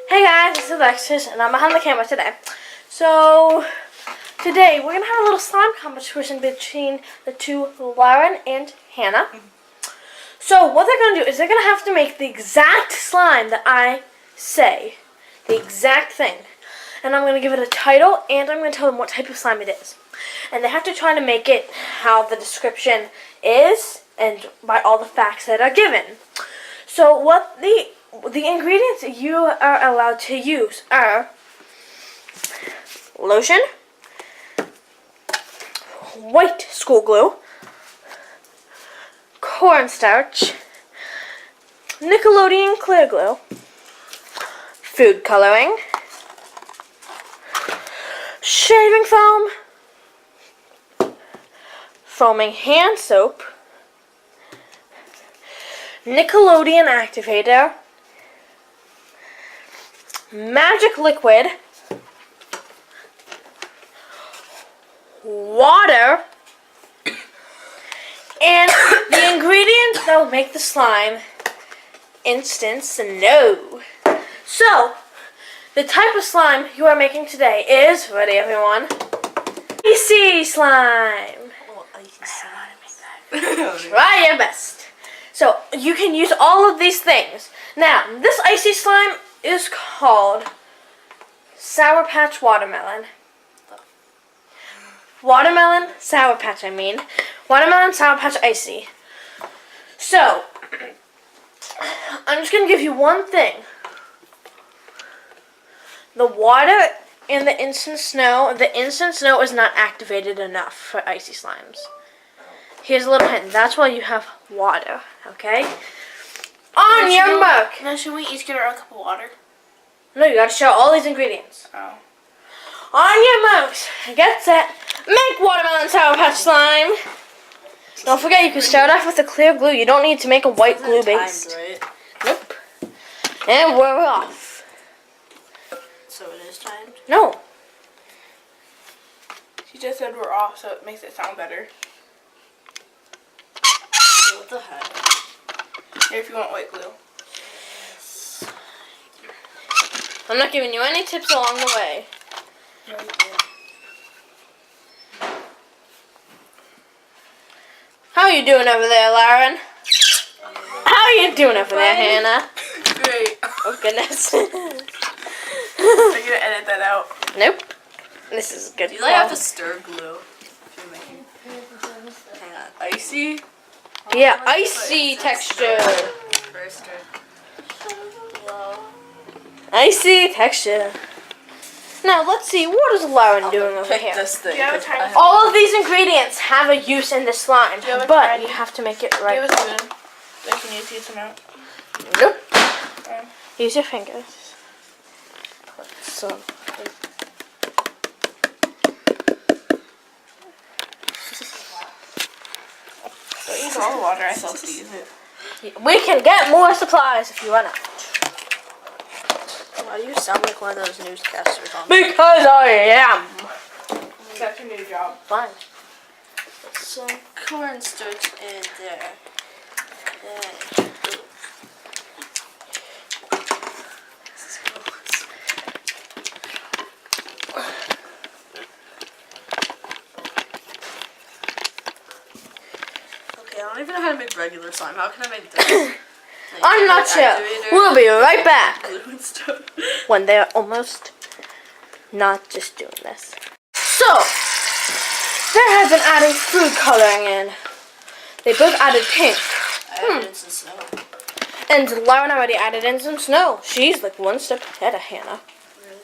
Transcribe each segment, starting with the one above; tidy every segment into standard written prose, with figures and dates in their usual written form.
Hey guys, this is Alexis and I'm behind the camera today. So, today we're going to have a little slime competition between the two, Lauren and Hannah. So, what they're going to do is they're going to have to make the exact slime that I say. The exact thing. And I'm going to give it a title and I'm going to tell them what type of slime it is. And they have to try to make it how the description is and by all the facts that are given. So, what the ingredients you are allowed to use are lotion, white school glue, cornstarch, Nickelodeon clear glue, food coloring, shaving foam, foaming hand soap, Nickelodeon activator, magic liquid, water, and the ingredients that will make the slime, instant snow. So, the type of slime you are making today is, ready everyone, icy slime. Oh, icy slime. Try your best. So, you can use all of these things. Now, this icy slime is called Sour Patch Watermelon. Watermelon Sour Patch, Watermelon Sour Patch Icy. So, I'm just going to give you one thing. The water and the instant snow is not activated enough for icy slimes. Here's a little hint. That's why you have water, okay? On your mark. Now, should we each get our own cup of water? No, you gotta show all these ingredients. Oh. On your marks, get set, make watermelon Sour Patch slime. Don't forget, you can start off with a clear glue. You don't need to make a white glue base. Right? Nope. And we're off. So it is timed? No. She just said we're off, so it makes it sound better. What the heck? Here, if you want white glue. I'm not giving you any tips along the way. How are you doing over there, Lauren? How are you doing over there, Hannah? Great. Oh, goodness. Are you gonna edit that out? Nope. This is good. Do you like have to stir glue? If you're making... Hang on. Icy? Yeah, icy texture. First stir. Hello. Icy texture. Now, let's see. What is Lauren doing over Pick here? this thing. All of these ingredients have a use in the slime, Do you have a but tiny- you have to make it Do you right. have a spoon? Like, can you tease some out? Nope. Okay. Use your fingers. So. Don't use all the water. I still have to use it. We can get more supplies if you run out. Why do you sound like one of those newscasters on Because I am. That's your new job. Fine. Some cornstarch in there. Okay, I don't even know how to make regular slime. How can I make this? I'm not sure. We'll be right back Glue and stuff. when they're almost not just doing this. So, they have been adding food coloring in. They both added pink. I added instant snow. And Lauren already added in some snow. She's like one step ahead of Hannah. Really?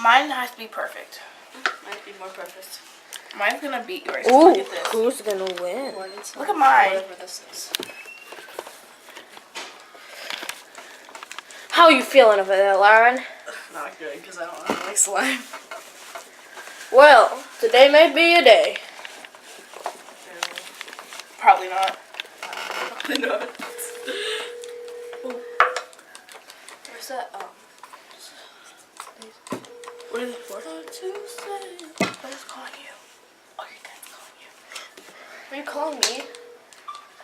Mine has to be perfect. Mine be more perfect. Mine's gonna beat yours. Ooh, Look at this. who's gonna win? Look at mine. Whatever this is. How are you feeling over there, Lauren? Not good, because I don't like slime. Well, today may be a day. Probably not. Probably not. Where's that? What is it for? What is calling you? Oh, your dad's calling you. Are you calling me?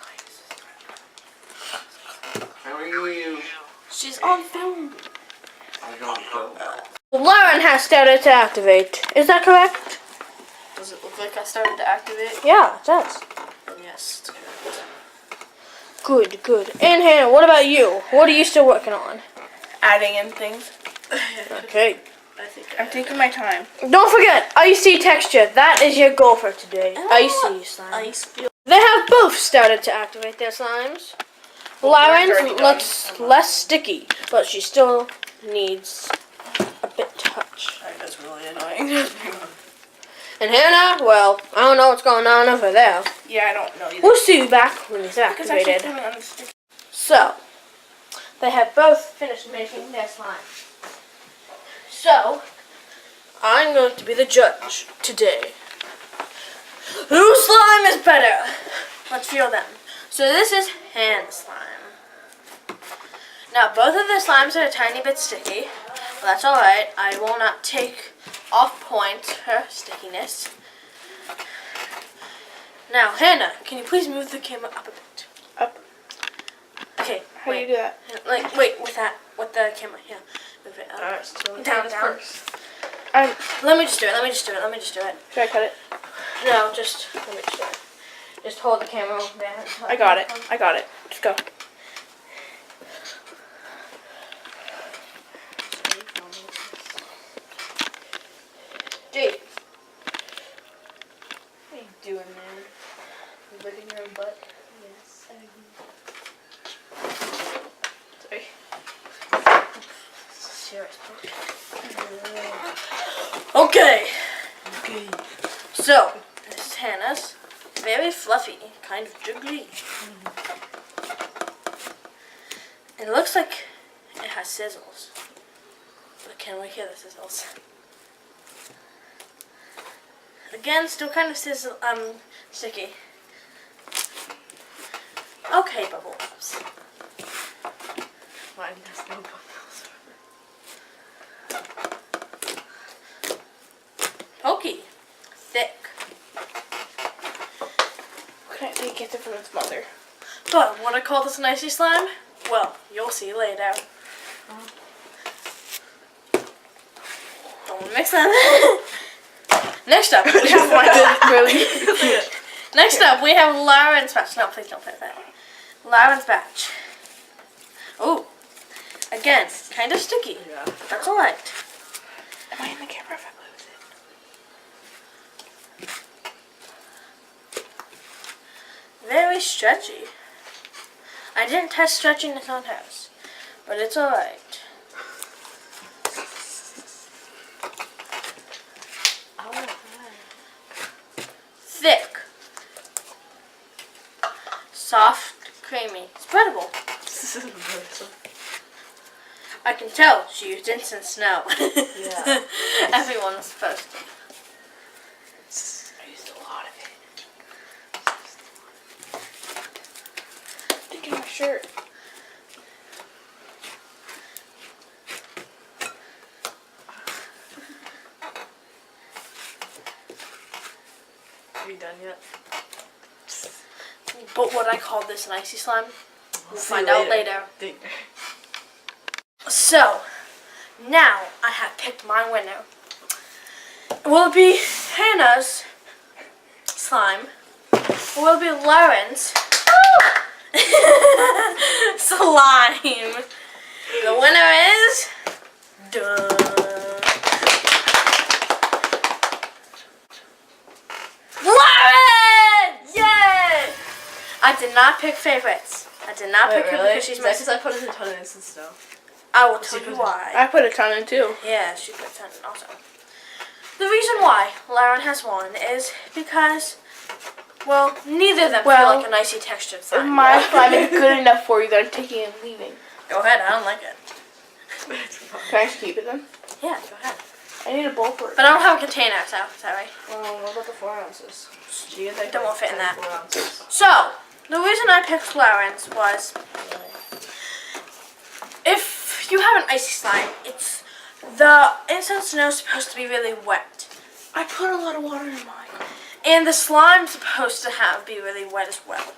Nice. you. She's on film. I don't go. Lauren has started to activate. Is that correct? Does it look like I started to activate? Yeah, it does. Yes, it's correct. Good, good. And Hannah, what about you? What are you still working on? Adding in things. Okay. I think I'm taking my time. Don't forget, icy texture. That is your goal for today. Icy slime. Ice. They have both started to activate their slimes. Lauren's already looks done. less sticky, but she still needs a bit touch. Alright, that's really annoying. And Hannah, well, I don't know what's going on over there. Yeah, I don't know either. We'll see you back when it's Because I keep activated. putting on the stick. So, they have both finished making their slime. So, I'm going to be the judge today. Whose slime is better? Let's feel them. So this is Hannah's slime. Now, both of the slimes are a tiny bit sticky. But that's alright. I will not take off point her stickiness. Now, Hannah, can you please move the camera up a bit? Up. Okay, How do you do that? Like, wait, with the camera, yeah. Move it up. Alright, Down. first. Let me just do it. Should I cut it? No, just, let me just do it. Just hold the camera over there. I got it. Just go. Jade. What are you doing, man? You licking your own butt? Yes, Sorry. serious. Okay. So, this is Hannah's. Very fluffy, kind of jiggly. It looks like it has sizzles. But can we hear the sizzles? Again, still kind of sticky. Okay, bubble pops. Mine has no bubbles. Pokey. Thick. Can I take it from its mother? But what I call this an icy slime? Well, you'll see later. Don't mix that. Next up, we have Next up, we have Lauren's batch. No, please don't play with that. Lauren's batch. Oh, again, kind of sticky. Yeah. That's alright. Am I in the camera if I play with it? Very stretchy. I didn't test stretching this on hers, but it's alright. Thick. Soft, creamy, spreadable. I can tell she used instant snow. Yeah. Everyone's supposed to. I used a lot of it. Sticking my shirt. Are you done yet? But what I call this an icy slime, we'll find out later. So, now I have picked my winner. Will it be Hannah's slime? Or will it be Lauren's slime? The winner is... Lauren! Yay! I did not pick favorites. I did not pick her because she's my... Because I put in a ton of instant snow. I will tell you why. I put a ton in too. Yeah, she put 10 in also. The reason why Lauren has won is because, well, neither of them feel like an icy textured If slime. my slime is good enough for you, then I'm taking it and leaving. Go ahead, I don't like it. Can I just keep it then? Yeah, go ahead. I need a bowl for it. But I don't have a container, so sorry. Well, what about the 4 ounces? Do you think Don't want to fit in that. 4 ounces? So, the reason I picked Lauren's was, if you have an icy slime, it's the instant snow is supposed to be really wet. I put a lot of water in mine. And the slime's supposed to be really wet as well.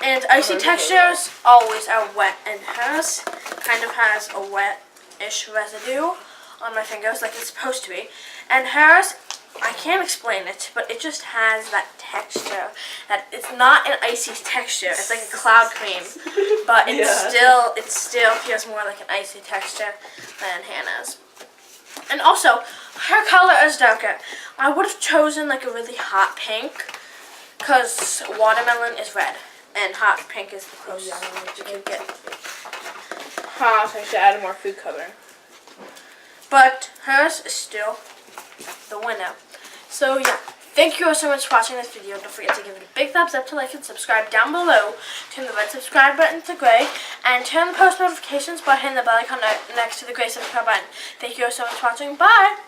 And icy textures always are wet, and hers kind of has a wet-ish residue on my fingers, like it's supposed to be. And hers, I can't explain it, but it just has that texture. That it's not an icy texture. It's like a cloud cream, but it still feels more like an icy texture than Hannah's. And also, her color is darker. I would have chosen like a really hot pink, because watermelon is red, and hot pink is the closest you can get. Huh, so I should add more food coloring. But hers is still the winner. So yeah, thank you all so much for watching this video. Don't forget to give it a big thumbs up to like and subscribe down below. Turn the red subscribe button to gray. And turn the post notifications by hitting the bell icon next to the gray subscribe button. Thank you all so much for watching. Bye!